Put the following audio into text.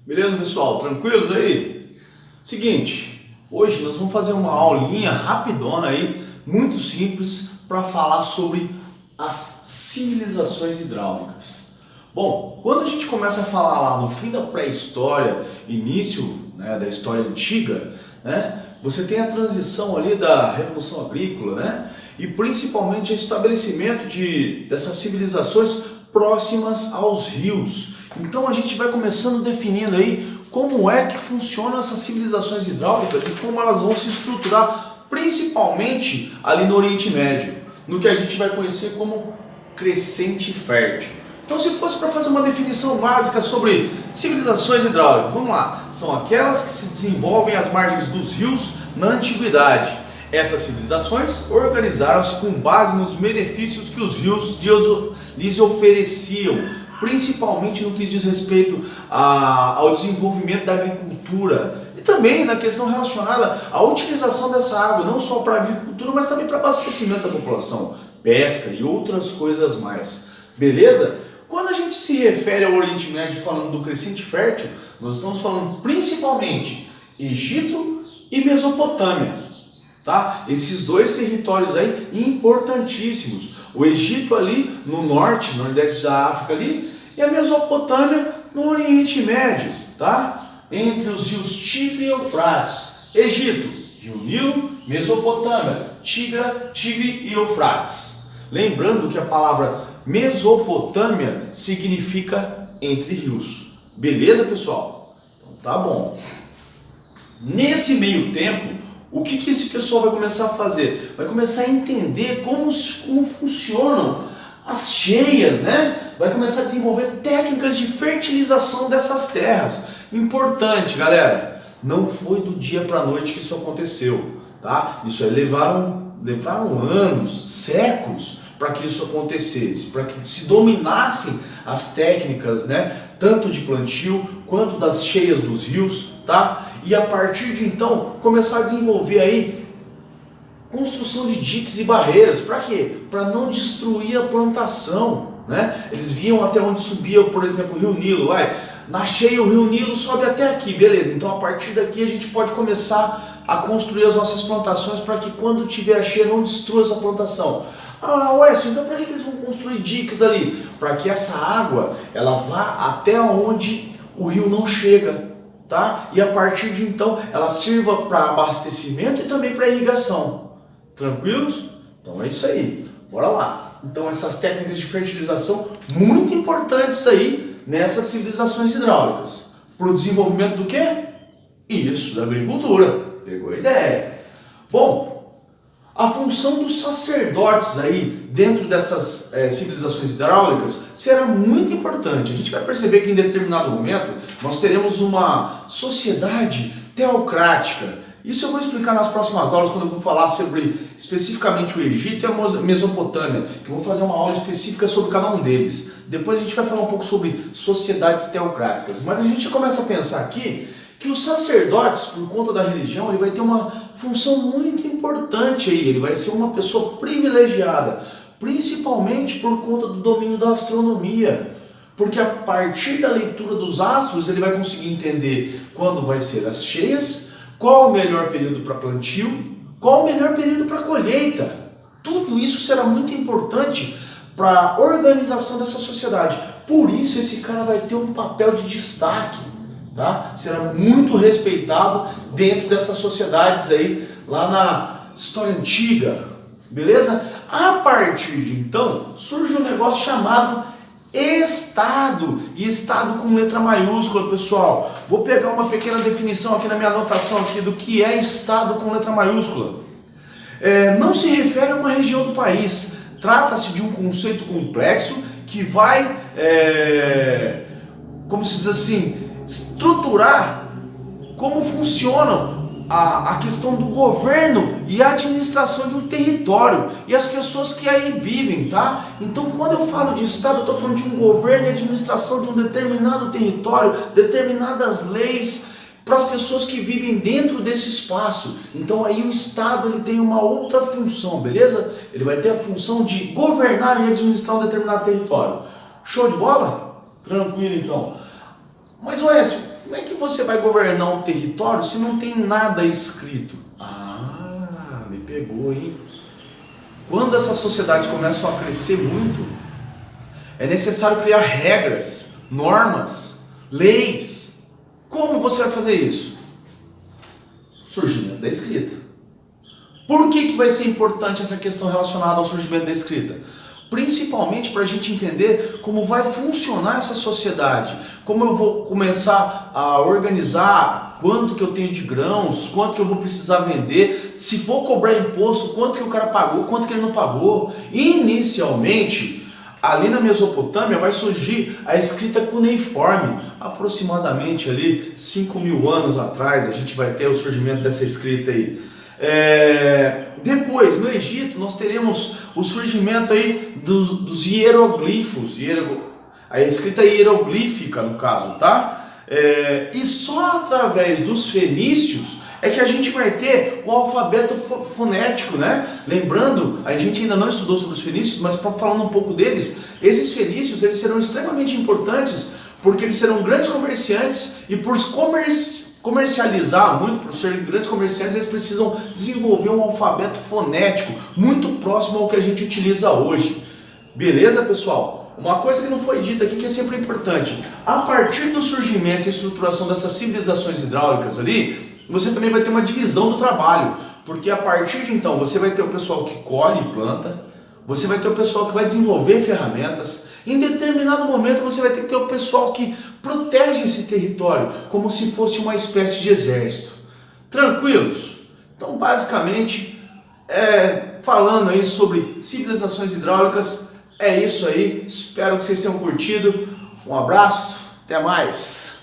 Beleza, pessoal? Tranquilos aí? Seguinte, hoje nós vamos fazer uma aulinha rapidona aí, muito simples, para falar sobre as civilizações hidráulicas. Bom, quando a gente começa a falar lá no fim da pré-história, início, da história antiga, você tem a transição ali da Revolução Agrícola, e principalmente o estabelecimento dessas civilizações próximas aos rios. Então a gente vai começando definindo aí como é que funcionam essas civilizações hidráulicas e como elas vão se estruturar, principalmente ali no Oriente Médio, no que a gente vai conhecer como crescente fértil. Então, se fosse para fazer uma definição básica sobre civilizações hidráulicas, vamos lá, são aquelas que se desenvolvem às margens dos rios na antiguidade. Essas civilizações organizaram-se com base nos benefícios que os rios lhes ofereciam, principalmente no que diz respeito ao desenvolvimento da agricultura e também na questão relacionada à utilização dessa água, não só para a agricultura, mas também para abastecimento da população, pesca e outras coisas mais. Beleza? Quando a gente se refere ao Oriente Médio falando do crescente fértil, nós estamos falando principalmente Egito e Mesopotâmia. Tá? Esses dois territórios aí importantíssimos. O Egito ali no norte, nordeste da África ali, e a Mesopotâmia no Oriente Médio, tá? Entre os rios Tigre e Eufrates. Egito, Rio Nilo, Mesopotâmia, Tigre e Eufrates. Lembrando que a palavra Mesopotâmia significa entre rios. Beleza, pessoal? Então tá bom. Nesse meio tempo, o que esse pessoal vai começar a fazer? Vai começar a entender como funcionam as cheias, Vai começar a desenvolver técnicas de fertilização dessas terras. Importante, galera, não foi do dia para a noite que isso aconteceu, tá? Isso aí levaram anos, séculos para que isso acontecesse, para que se dominassem as técnicas, tanto de plantio quanto das cheias dos rios, tá? E a partir de então começar a desenvolver aí construção de diques e barreiras. Para quê? Para não destruir a plantação, Eles viam até onde subia, por exemplo, o Rio Nilo. Na cheia o Rio Nilo sobe até aqui, beleza. Então a partir daqui a gente pode começar a construir as nossas plantações para que quando tiver a cheia não destrua essa plantação. Então para que eles vão construir diques ali? Para que essa água ela vá até onde o rio não chega. Tá? E a partir de então ela sirva para abastecimento e também para irrigação. Tranquilos? Então é isso aí. Bora lá. Então essas técnicas de fertilização muito importantes aí nessas civilizações hidráulicas. Para o desenvolvimento do quê? Isso, da agricultura. Pegou a ideia? Bom, a função dos sacerdotes aí dentro dessas civilizações hidráulicas será muito importante. A gente vai perceber que em determinado momento nós teremos uma sociedade teocrática. Isso eu vou explicar nas próximas aulas quando eu vou falar sobre especificamente o Egito e a Mesopotâmia, que eu vou fazer uma aula específica sobre cada um deles. Depois a gente vai falar um pouco sobre sociedades teocráticas. Mas a gente já começa a pensar aqui que os sacerdotes, por conta da religião, ele vai ter uma função muito importante aí, ele vai ser uma pessoa privilegiada, principalmente por conta do domínio da astronomia, porque a partir da leitura dos astros ele vai conseguir entender quando vai ser as cheias, qual o melhor período para plantio, qual o melhor período para colheita. Tudo isso será muito importante para a organização dessa sociedade, por isso esse cara vai ter um papel de destaque. Tá? Será muito respeitado dentro dessas sociedades aí, lá na história antiga, beleza? A partir de então, surge um negócio chamado Estado, e Estado com letra maiúscula, pessoal. Vou pegar uma pequena definição aqui na minha anotação aqui do que é Estado com letra maiúscula. Não se refere a uma região do país, trata-se de um conceito complexo que vai, como se diz assim, estruturar como funcionam a questão do governo e a administração de um território e as pessoas que aí vivem, tá? Então quando eu falo de Estado, eu estou falando de um governo e administração de um determinado território, determinadas leis para as pessoas que vivem dentro desse espaço. Então aí o Estado ele tem uma outra função, beleza? Ele vai ter a função de governar e administrar um determinado território. Show de bola? Tranquilo então. Mas Oécio, como é você vai governar um território se não tem nada escrito? Ah, me pegou, hein? Quando essas sociedades começam a crescer muito, é necessário criar regras, normas, leis. Como você vai fazer isso? Surgimento da escrita. Por que vai ser importante essa questão relacionada ao surgimento da escrita? Principalmente para a gente entender como vai funcionar essa sociedade, como eu vou começar a organizar quanto que eu tenho de grãos, quanto que eu vou precisar vender, se vou cobrar imposto, quanto que o cara pagou, quanto que ele não pagou. Inicialmente, ali na Mesopotâmia vai surgir a escrita cuneiforme, aproximadamente ali 5.000 anos atrás a gente vai ter o surgimento dessa escrita aí. Depois, no Egito, nós teremos o surgimento aí dos hieroglifos, a escrita hieroglífica no caso, tá? E só através dos fenícios é que a gente vai ter o alfabeto fonético, né? Lembrando, a gente ainda não estudou sobre os fenícios, mas falando um pouco deles, esses fenícios eles serão extremamente importantes porque eles serão grandes comerciantes e por comercializar muito, por serem grandes comerciantes, eles precisam desenvolver um alfabeto fonético muito próximo ao que a gente utiliza hoje. Beleza, pessoal? Uma coisa que não foi dita aqui que é sempre importante. A partir do surgimento e estruturação dessas civilizações hidráulicas ali, você também vai ter uma divisão do trabalho. Porque a partir de então, você vai ter o pessoal que colhe e planta, você vai ter o pessoal que vai desenvolver ferramentas. Em determinado momento você vai ter que ter o pessoal que protege esse território, como se fosse uma espécie de exército. Tranquilos? Então basicamente, falando aí sobre civilizações hidráulicas, é isso aí. Espero que vocês tenham curtido. Um abraço, até mais!